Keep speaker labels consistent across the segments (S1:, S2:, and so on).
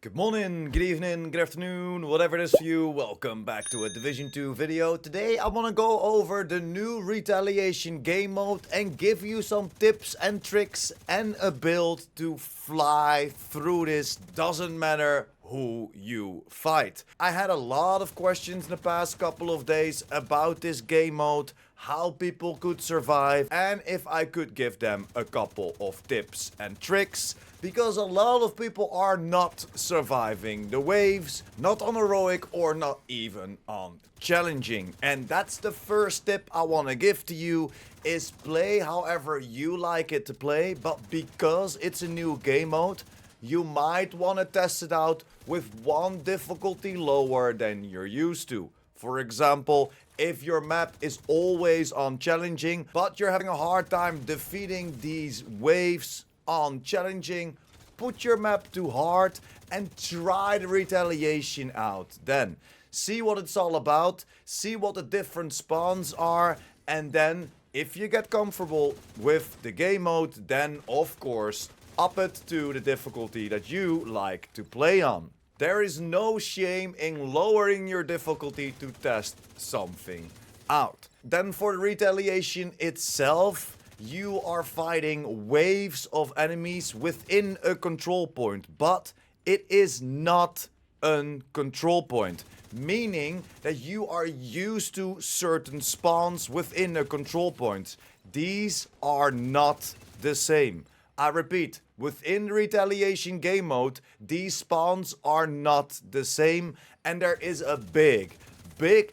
S1: Good morning, good evening, good afternoon, whatever it is for you. Welcome back to a Division 2 video. Today I want to go over the new Retaliation game mode and give you some tips and tricks and a build to fly through this. Doesn't matter who you fight. I had a lot of questions in the past couple of days about this game mode, how people could survive, and if I could give them a couple of tips and tricks. Because a lot of people are not surviving the waves, not on heroic or not even on challenging. And that's the first tip I want to give to you, is play however you like it to play. But because it's a new game mode, you might want to test it out with one difficulty lower than you're used to. For example, if your map is always on challenging, but you're having a hard time defeating these waves on challenging, put your map to hard and try the retaliation out. Then see what it's all about, see what the different spawns are, and then if you get comfortable with the game mode, then of course up it to the difficulty that you like to play on. There is no shame in lowering your difficulty to test something out. Then for the retaliation itself, you are fighting waves of enemies within a control point, but it is not a control point, meaning that you are used to certain spawns within a control point. These are not the same. I repeat, within the retaliation game mode, these spawns are not the same, and there is a big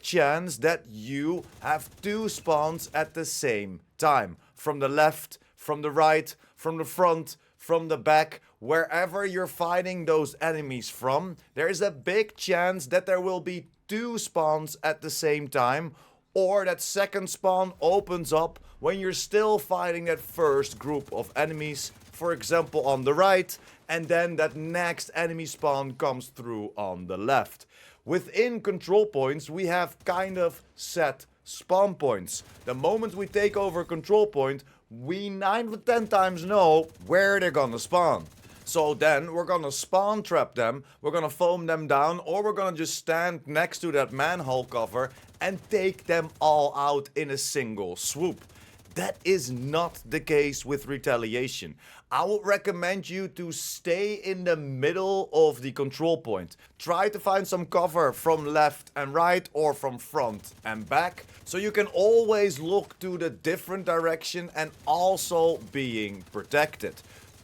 S1: chance that you have two spawns at the same time. From the left, from the right, from the front, from the back, wherever you're fighting those enemies from, there is a big chance that there will be two spawns at the same time, or that second spawn opens up when you're still fighting that first group of enemies, for example on the right, and then that next enemy spawn comes through on the left. Within control points, we have kind of set spawn points. The moment we take over a control point, we 9 to 10 times know where they're gonna spawn. So then we're gonna spawn trap them, we're gonna foam them down, or we're gonna just stand next to that manhole cover and take them all out in a single swoop. That is not the case with retaliation. I would recommend you to stay in the middle of the control point. Try to find some cover from left and right or from front and back, so you can always look to the different direction and also being protected.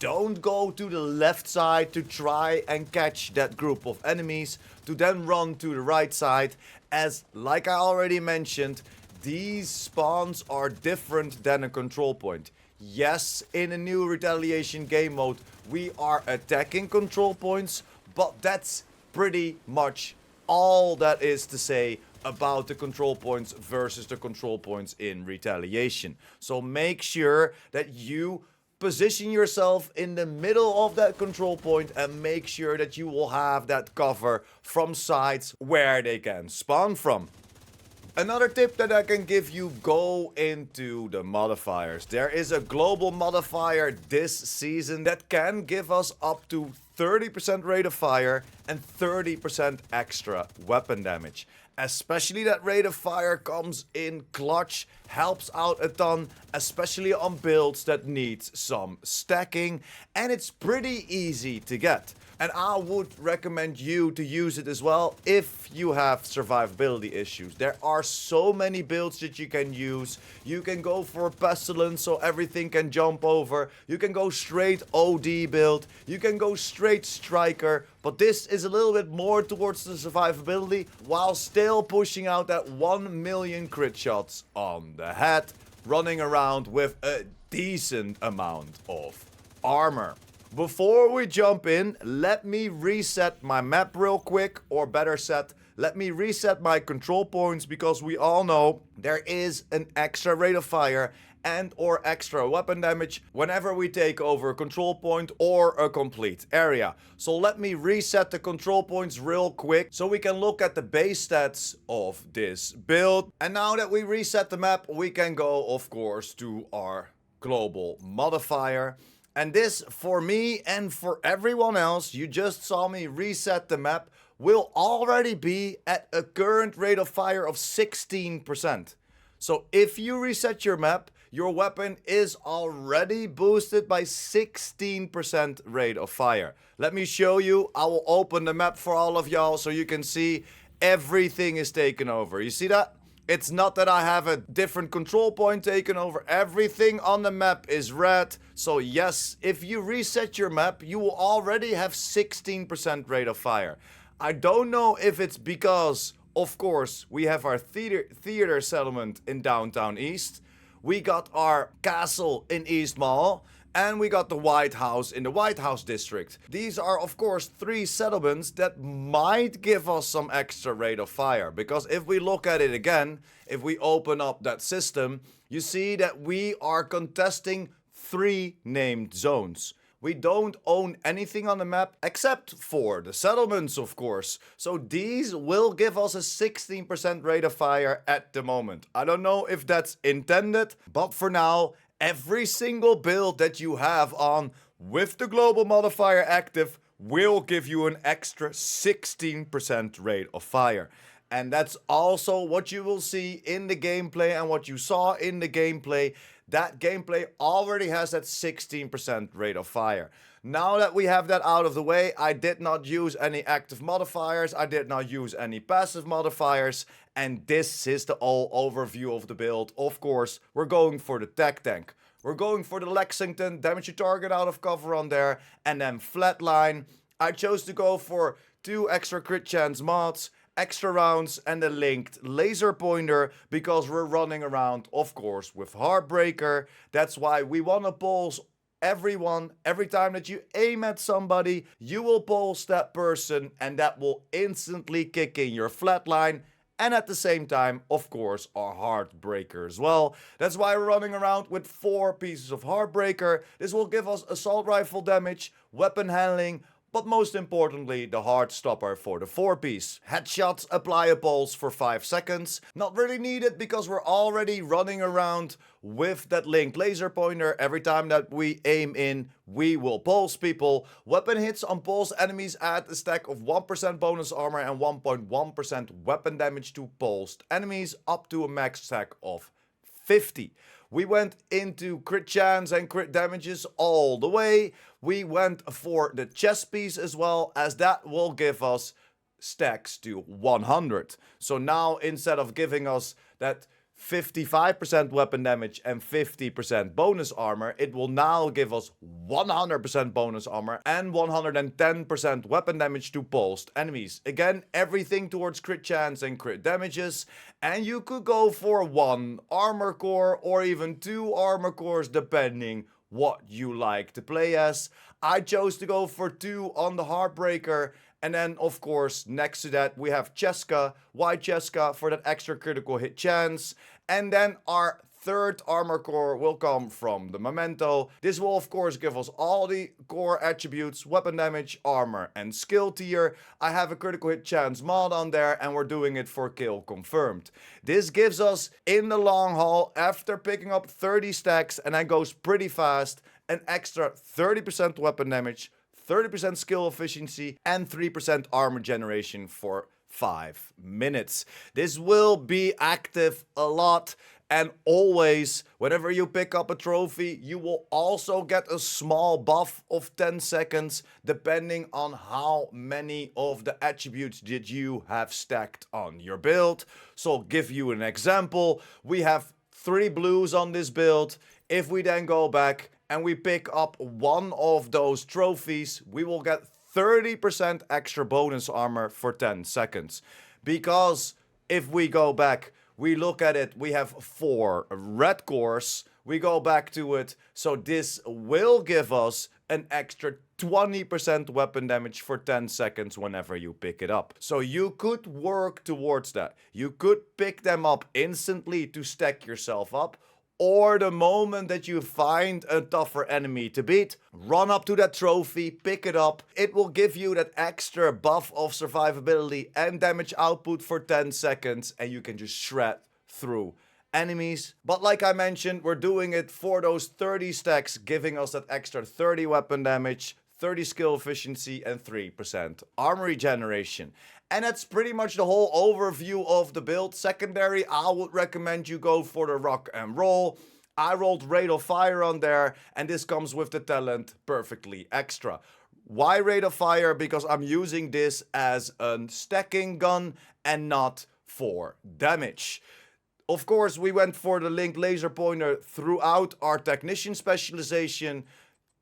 S1: Don't go to the left side to try and catch that group of enemies, to then run to the right side, as like I already mentioned, these spawns are different than a control point. Yes, in a new retaliation game mode, we are attacking control points, but that's pretty much all that is to say about the control points versus the control points in retaliation. So make sure that you position yourself in the middle of that control point and make sure that you will have that cover from sides where they can spawn from. Another tip that I can give you, go into the modifiers. There is a global modifier this season that can give us up to 30% rate of fire and 30% extra weapon damage. Especially that rate of fire comes in clutch, helps out a ton, especially on builds that need some stacking, and it's pretty easy to get. And I would recommend you to use it as well if you have survivability issues. There are so many builds that you can use. You can go for Pestilence so everything can jump over. You can go straight OD build. You can go straight Striker. But this is a little bit more towards the survivability while still pushing out that 1 million crit shots on the head, running around with a decent amount of armor. Before we jump in, let me reset my map real quick, or better said, let me reset my control points, because we all know there is an extra rate of fire and or extra weapon damage whenever we take over a control point or a complete area. So let me reset the control points real quick so we can look at the base stats of this build. And now that we reset the map, we can go of course to our global modifier. And this, for me and for everyone else, you just saw me reset the map, will already be at a current rate of fire of 16%. So if you reset your map, your weapon is already boosted by 16% rate of fire. Let me show you. I will open the map for all of y'all so you can see everything is taken over. You see that? It's not that I have a different control point taken over. Everything on the map is red. So yes, if you reset your map, you will already have 16% rate of fire. I don't know if it's because, of course, we have our theater settlement in downtown East. We got our castle in East Mall. And we got the White House in the White House district. These are, of course, 3 settlements that might give us some extra rate of fire. Because if we look at it again, if we open up that system, you see that we are contesting 3 named zones. We don't own anything on the map except for the settlements, of course. So these will give us a 16% rate of fire at the moment. I don't know if that's intended, but for now, every single build that you have on with the global modifier active will give you an extra 16% rate of fire. And that's also what you will see in the gameplay and what you saw in the gameplay. That gameplay already has that 16% rate of fire. Now that we have that out of the way, I did not use any active modifiers. I did not use any passive modifiers. And this is the whole overview of the build. Of course, we're going for the tech tank. We're going for the Lexington, damage your target out of cover on there. And then flatline. I chose to go for 2 extra crit chance mods, extra rounds, and a linked laser pointer because we're running around, of course, with Heartbreaker. That's why we want to pulse everyone. Every time that you aim at somebody, you will pulse that person, and that will instantly kick in your flatline. And at the same time, of course, our Heartbreaker as well. That's why we're running around with 4 pieces of Heartbreaker. This will give us assault rifle damage, weapon handling, but most importantly, the hard stopper for the 4-piece. Headshots apply a pulse for 5 seconds. Not really needed because we're already running around with that linked laser pointer. Every time that we aim in, we will pulse people. Weapon hits on pulse enemies add a stack of 1% bonus armor and 1.1% weapon damage to pulsed enemies, up to a max stack of 50. We went into crit chance and crit damages all the way. We went for the chest piece as well, as that will give us stacks to 100. So now instead of giving us that 55% weapon damage and 50% bonus armor, it will now give us 100% bonus armor and 110% weapon damage to pulsed enemies. Again, everything towards crit chance and crit damages. And you could go for 1 armor core or even 2 armor cores depending what you like to play as. I chose to go for 2 on the Heartbreaker. And then, of course, next to that, we have Cheska, White Cheska for that extra critical hit chance. And then our 3rd armor core will come from the Memento. This will, of course, give us all the core attributes, weapon damage, armor, and skill tier. I have a critical hit chance mod on there, and we're doing it for kill confirmed. This gives us, in the long haul, after picking up 30 stacks, and that goes pretty fast, an extra 30% weapon damage, 30% skill efficiency, and 3% armor generation for 5 minutes. This will be active a lot, and always, whenever you pick up a trophy, you will also get a small buff of 10 seconds, depending on how many of the attributes that you have stacked on your build. So I'll give you an example. We have 3 blues on this build. If we then go back and we pick up 1 of those trophies, we will get 30% extra bonus armor for 10 seconds. Because if we go back, we look at it, we have 4 red cores, we go back to it, so this will give us an extra 20% weapon damage for 10 seconds whenever you pick it up. So you could work towards that. You could pick them up instantly to stack yourself up, or the moment that you find a tougher enemy to beat, run up to that trophy, pick it up. It will give you that extra buff of survivability and damage output for 10 seconds, and you can just shred through enemies. But like I mentioned, we're doing it for those 30 stacks, giving us that extra 30 weapon damage, 30 skill efficiency, and 3% armor regeneration. And that's pretty much the whole overview of the build. Secondary, I would recommend you go for the rock and roll. I rolled Rate of Fire on there, and this comes with the talent perfectly extra. Why Rate of Fire? Because I'm using this as a stacking gun and not for damage. Of course, we went for the linked laser pointer throughout our technician specialization.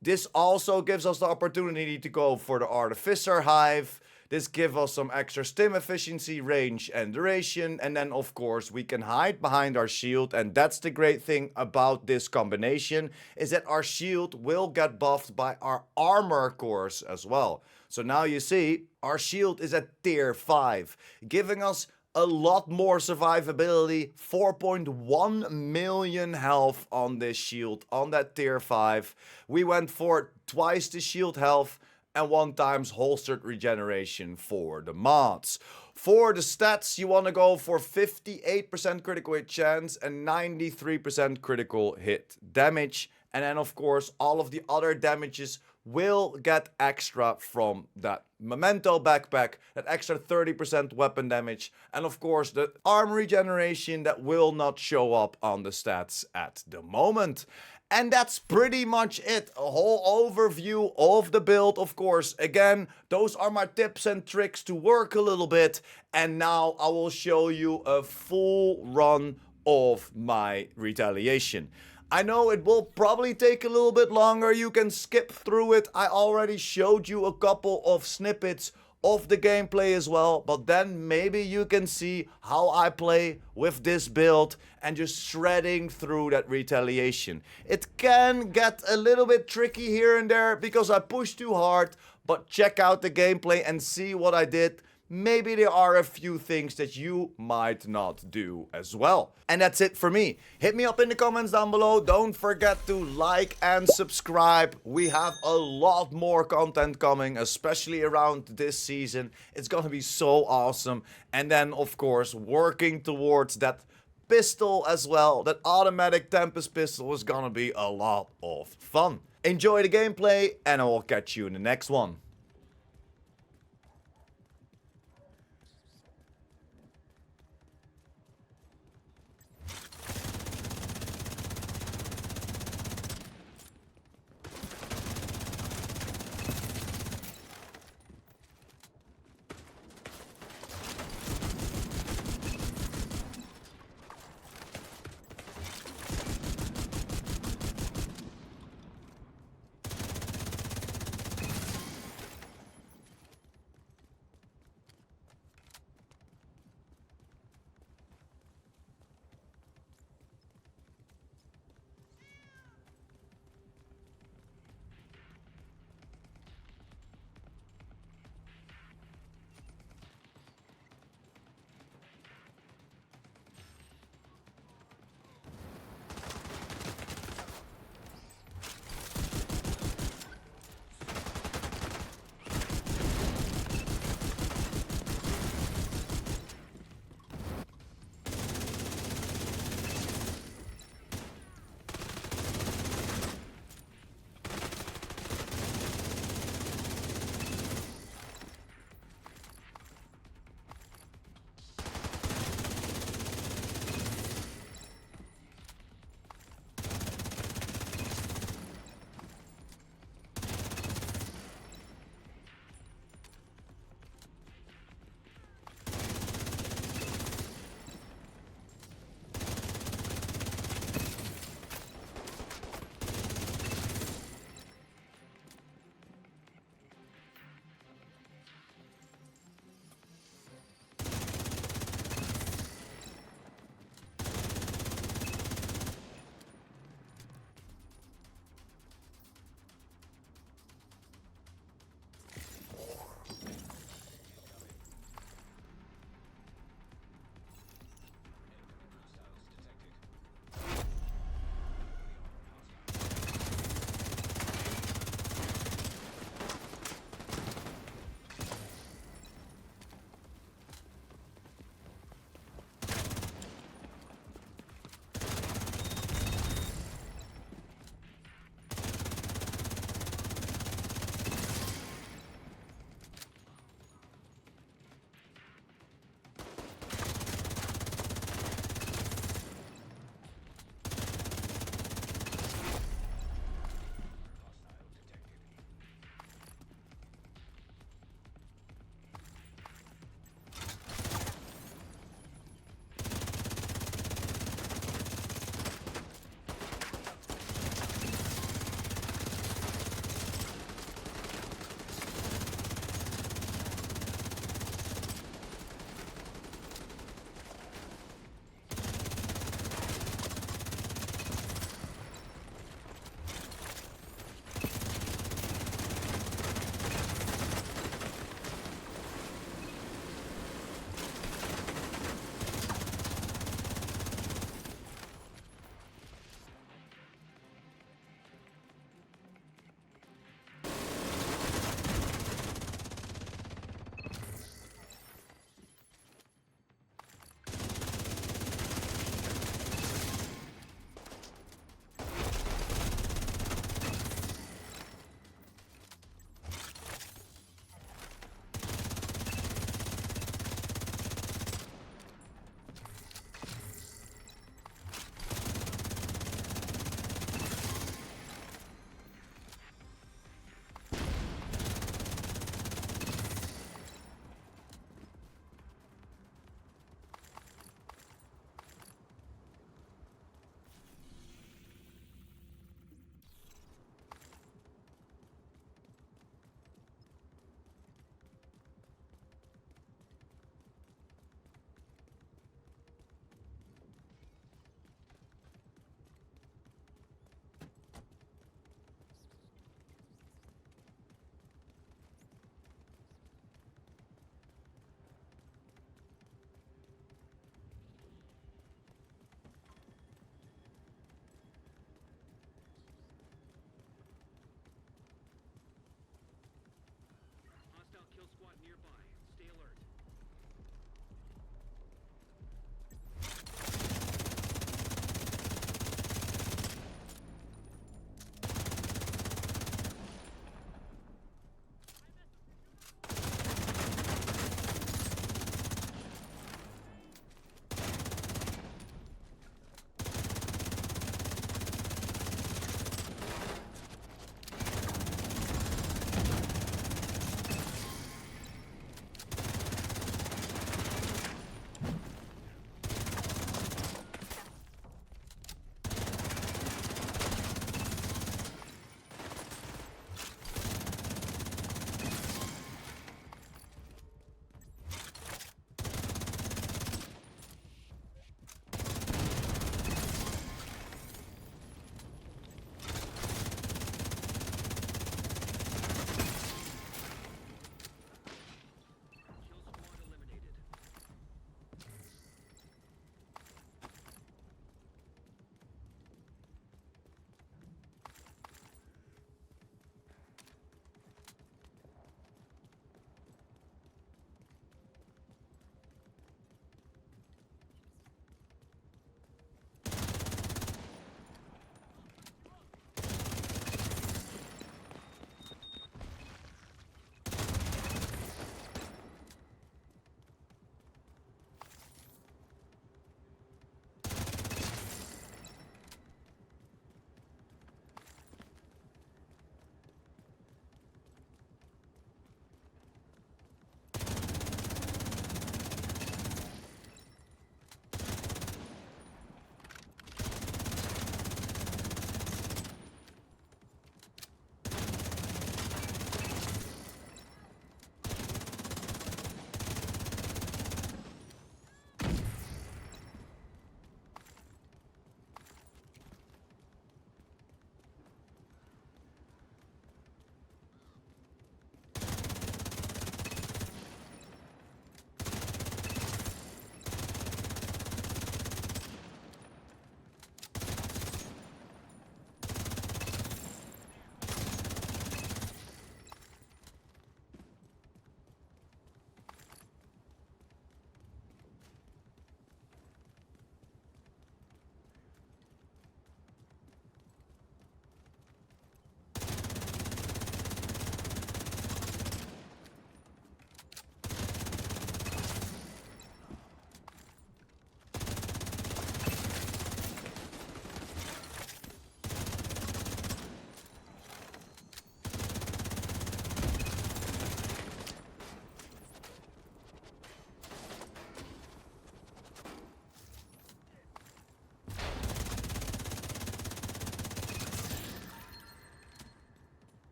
S1: This also gives us the opportunity to go for the Artificer Hive. This gives us some extra stim efficiency, range, and duration. And then, of course, we can hide behind our shield. And that's the great thing about this combination, is that our shield will get buffed by our armor cores as well. So now you see, our shield is at tier 5, giving us a lot more survivability. 4.1 million health on this shield, on that tier 5. We went for twice the shield health and 1 times holstered regeneration for the mods. For the stats, you want to go for 58% critical hit chance and 93% critical hit damage. And then, of course, all of the other damages will get extra from that memento backpack, that extra 30% weapon damage, and of course the armor regeneration that will not show up on the stats at the moment. And that's pretty much it. A whole overview of the build, of course. Again, those are my tips and tricks to work a little bit. And now I will show you a full run of my retaliation. I know it will probably take a little bit longer. You can skip through it. I already showed you a couple of snippets of the gameplay as well, but then maybe you can see how I play with this build and just shredding through that retaliation. It can get a little bit tricky here and there because I push too hard, but check out the gameplay and see what I did. Maybe there are a few things that you might not do as well. And that's it for me. Hit me up in the comments down below. Don't forget to like and subscribe. We have a lot more content coming, especially around this season. It's gonna be so awesome. And then, of course, working towards that pistol as well. That automatic Tempest pistol is gonna be a lot of fun. Enjoy the gameplay, and I will catch you in the next one.